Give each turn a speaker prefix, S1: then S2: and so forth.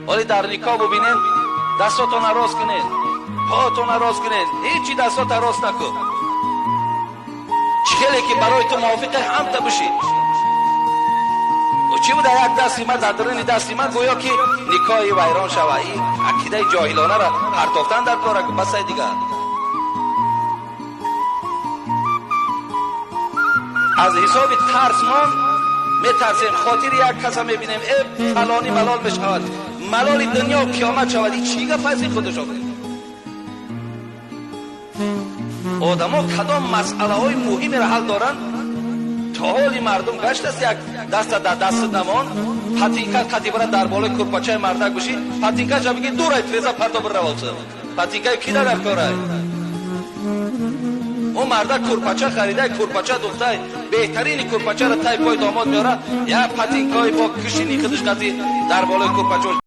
S1: ولی در نکاح ببینین دستاتون راست کنین، پاتون راست کنین، هیچی دستات راست نکن. چهلی که برای تو موافقه هم تا بشی. و چی بوده یک دستی من در درون دستی من گویا که نکاحی ویران شوه. این عقیده جاهلانه را پرتافتن در کار بس دیگه. از حساب ترس ما میترسیم خاطر یک کس میبینیم ای فلانی ملال بشود، ملال دنیا و قیامت شود. این چی گفت از این خودش آقای آدم ها کدام مسئله های مهمی را حل دارن تا حالی مردم گشت است یک دست در دست نمان پتینکه قطعی برای در بالای کرپاچه مردک بشی پتینکه جا بگی دور های تریزه پردا بر روالسه پتینکه کی در کار های اون مردک کرپاچه خریده کرپاچه دخته بهترین کرپاچه را تای پای داماد میاره یا پتینکه با کشینی خودش قطعی در بالای کرپاچه